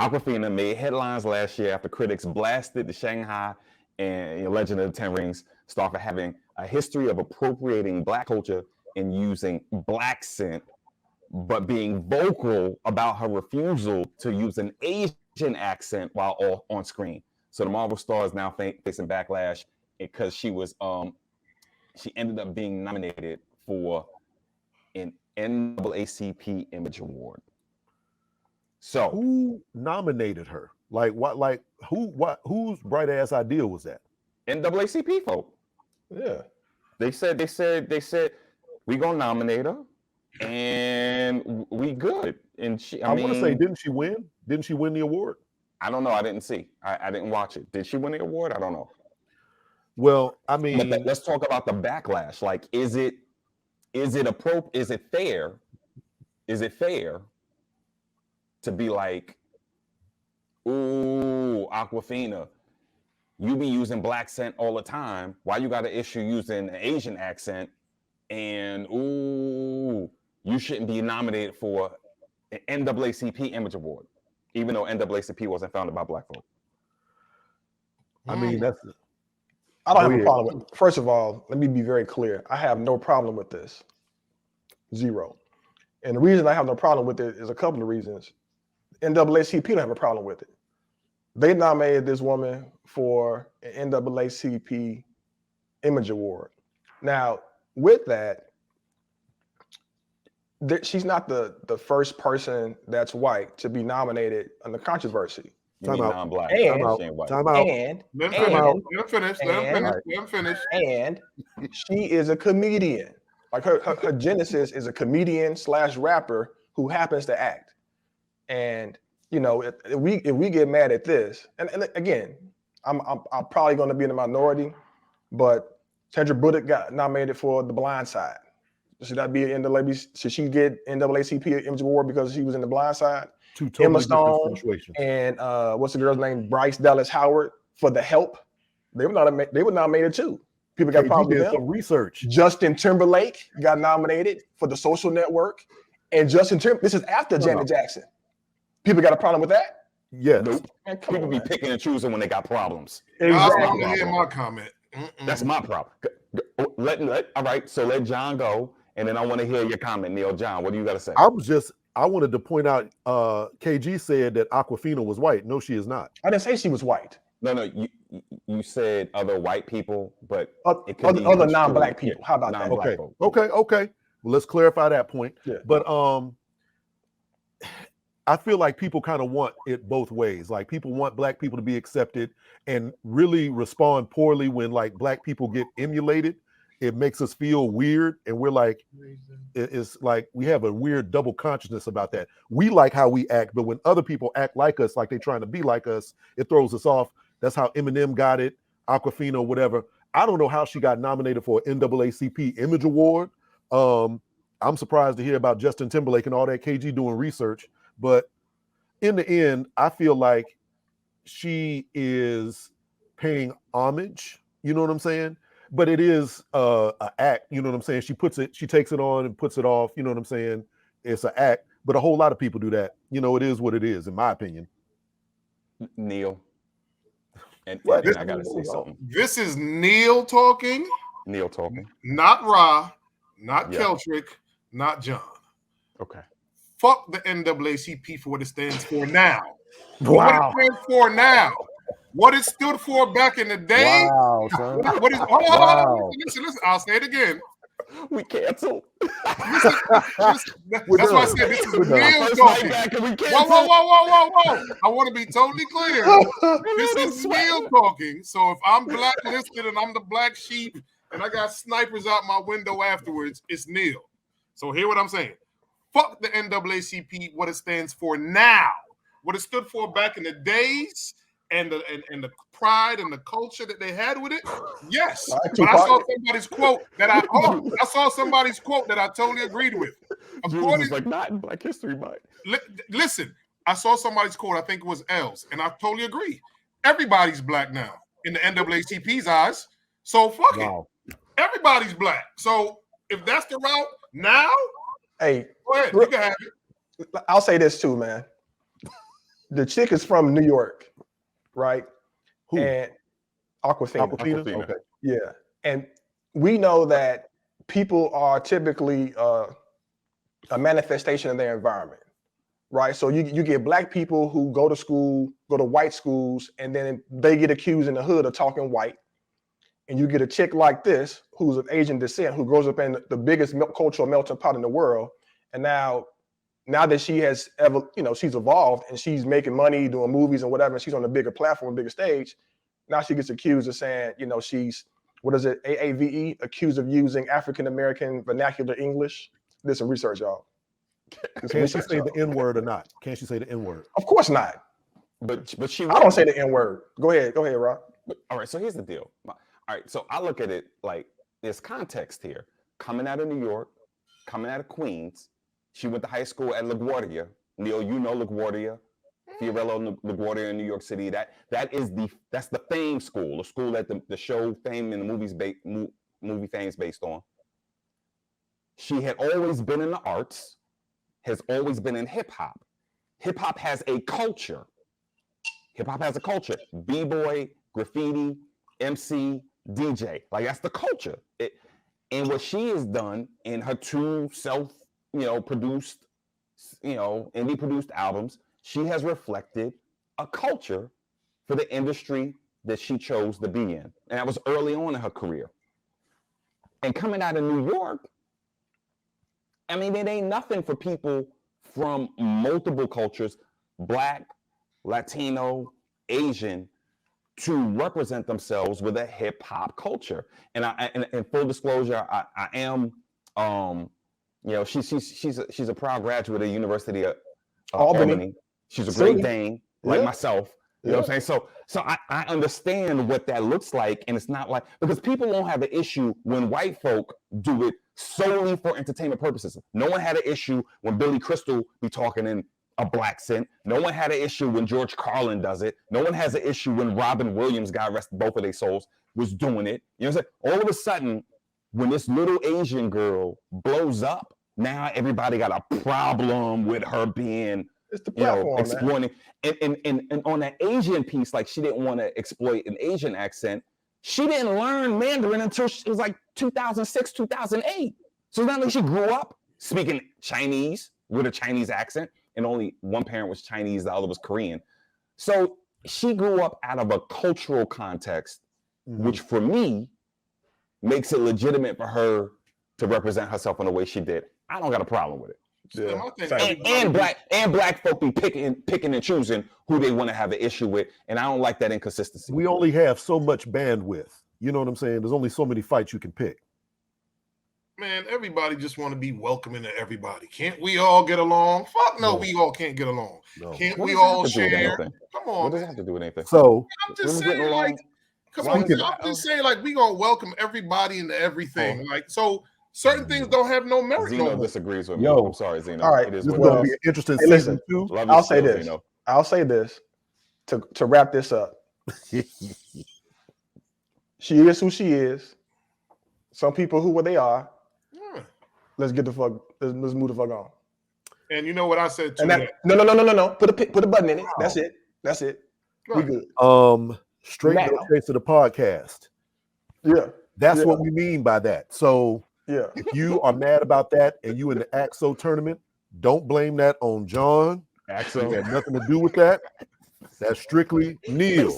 Awkwafina made headlines last year after critics blasted the Shanghai and Legend of the Ten Rings star for having a history of appropriating Black culture and using Blaccent, but being vocal about her refusal to use an Asian accent while on screen. So the Marvel star is now facing backlash because she ended up being nominated for an NAACP Image Award. So who nominated her? Like what? Like who? What? Whose bright ass idea was that? NAACP folk. Yeah. They said we gonna nominate her and we good. And I want to say, didn't she win? Didn't she win the award? I don't know. I didn't see. I didn't watch it. Did she win the award? I don't know. Well, I mean, but let's talk about the backlash. Like, is it appropriate? Is it fair? Is it fair to be like, ooh, Awkwafina, you be using Blaccent all the time. Why you got an issue using an Asian accent? And ooh, you shouldn't be nominated for an NAACP Image Award, even though NAACP wasn't founded by Black folk. I mean, I don't have a problem with. First of all, let me be very clear. I have no problem with this. Zero. And the reason I have no problem with it is a couple of reasons. NAACP don't have a problem with it. They nominated this woman for an NAACP Image Award. Now, with that, she's not the first person that's white to be nominated on the controversy. Time out. Non-black. Time out. Let him finish. And she is a comedian. Like her genesis is a comedian / rapper who happens to act. And you know, if we get mad at this, and again, I'm probably going to be in the minority, but Sandra Bullock got nominated for The Blind Side. Should that be in the ladies? Should she get NAACP Image Award because she was in The Blind Side? Two totally Emma Stone different situations. And what's the girl's name? Bryce Dallas Howard for The Help. They were nominated too. People got problems with them. Some research. Justin Timberlake got nominated for The Social Network, and this is after Janet Jackson. People got a problem with that? Yes. Nope. People be picking and choosing when they got problems. Exactly. I want to hear my comment. That's my problem. All right, so let John go, and then I want to hear your comment, Neil. John, what do you got to say? I wanted to point out, KG said that Awkwafina was white. No, she is not. I didn't say she was white. No, you said other white people, but it could be other non-black people. How about that? Okay. Well, let's clarify that point. Yeah. But I feel like people kind of want it both ways. Like people want black people to be accepted and really respond poorly when like black people get emulated. It makes us feel weird. And we're like, it's like we have a weird double consciousness about that. We like how we act, but when other people act like us, like they're trying to be like us, it throws us off. That's how Eminem got it, Awkwafina, whatever. I don't know how she got nominated for an NAACP Image Award. I'm surprised to hear about Justin Timberlake and all that, KG doing research. But in the end, I feel like she is paying homage. You know what I'm saying? But it is an act. You know what I'm saying? She takes it on and puts it off. You know what I'm saying? It's an act. But a whole lot of people do that. You know, it is what it is, in my opinion. Neil. And I gotta say something. This is Neil talking. Neil talking. Not Ra, not Keltrick, not John. Okay. Fuck the NAACP for what it stands for now. Wow. What it stands for now. What it stood for back in the day. Wow, son. Listen. I'll say it again. We canceled. That's why I said this is Neil talking. Whoa. I want to be totally clear. This is Neil talking. So if I'm blacklisted and I'm the black sheep and I got snipers out my window afterwards, it's Neil. So hear what I'm saying. Fuck the NAACP, what it stands for now. What it stood for back in the days and the pride and the culture that they had with it. Yes. But I saw somebody's quote that I totally agreed with. According, like not in Black History Month. Listen, I saw somebody's quote, I think it was L's, and I totally agree. Everybody's black now in the NAACP's eyes. So fuck it. Everybody's black. So if that's the route now, hey, go ahead. You can have it. I'll say this too, man. The chick is from New York, right? Who? And Awkwafina. Awkwafina? Okay. Yeah. And we know that people are typically a manifestation of their environment, right? So you get black people who go to school, go to white schools, and then they get accused in the hood of talking white. And you get a chick like this, who's of Asian descent, who grows up in the biggest cultural melting pot in the world. And now that she has she's evolved and she's making money, doing movies and whatever, and she's on a bigger platform, bigger stage. Now she gets accused of saying, she's, what is it, AAVE, accused of using African-American vernacular English. Did some research, y'all. Can she say the N-word or not? Can she say the N-word? Of course not. But she. I don't say the N-word. Go ahead, Rob. All right, so here's the deal. All right, so I look at it like there's context here. Coming out of New York, coming out of Queens, she went to high school at LaGuardia. Neil, you know LaGuardia, Fiorello LaGuardia in New York City. That's the Fame School, a school that the show Fame and the movie Fame is based on. She had always been in the arts, has always been in hip hop. Hip hop has a culture. Hip hop has a culture. B-boy, graffiti, MC, DJ. Like that's the culture. And what she has done in her two produced, indie produced albums, she has reflected a culture for the industry that she chose to be in. And that was early on in her career. And coming out of New York, I mean, it ain't nothing for people from multiple cultures, Black, Latino, Asian, to represent themselves with a hip hop culture. And in full disclosure, I am, she's a proud graduate of the University of Albany. She's a Great Dane, like myself. You know what I'm saying? So I understand what that looks like, and it's not like, because people won't have an issue when white folk do it solely for entertainment purposes. No one had an issue when Billy Crystal be talking in a Blaccent. No one had an issue when George Carlin does it. No one has an issue when Robin Williams, God rest both of their souls, was doing it. You know what I'm saying? All of a sudden, when this little Asian girl blows up, now everybody got a problem with her being, it's the platform, exploiting. And on that Asian piece, like she didn't want to exploit an Asian accent. She didn't learn Mandarin until it was like 2006, 2008. So it's not like she grew up speaking Chinese with a Chinese accent, and only one parent was Chinese, the other was Korean. So she grew up out of a cultural context, which for me makes it legitimate for her to represent herself in the way she did. I don't got a problem with it. Yeah. And black folk be picking and choosing who they want to have an issue with, and I don't like that inconsistency. We only have so much bandwidth. You know what I'm saying? There's only so many fights you can pick. Man, everybody just want to be welcoming to everybody. Can't we all get along? Fuck no, we all can't get along. No. Can't we all share? Come on. What does it have to do with anything? So I'm just saying, like, come on. I'm just saying, like, we gonna welcome everybody into everything. Like, so certain things don't have no merit. Zeno disagrees with me. I'm sorry, Zeno. All right, it is this is going to be an interesting season 2. I'll say this. I'll say this to wrap this up. She is who she is. Some people who they are. Let's get the fuck. Let's move the fuck on. And you know what I said too? No. Put a button in it. That's it. That's it. We good. Straight to the podcast. Yeah. That's what we mean by that. So yeah, if you are mad about that and you in the AXO tournament, don't blame that on John. AXO had nothing to do with that. That's strictly Neil.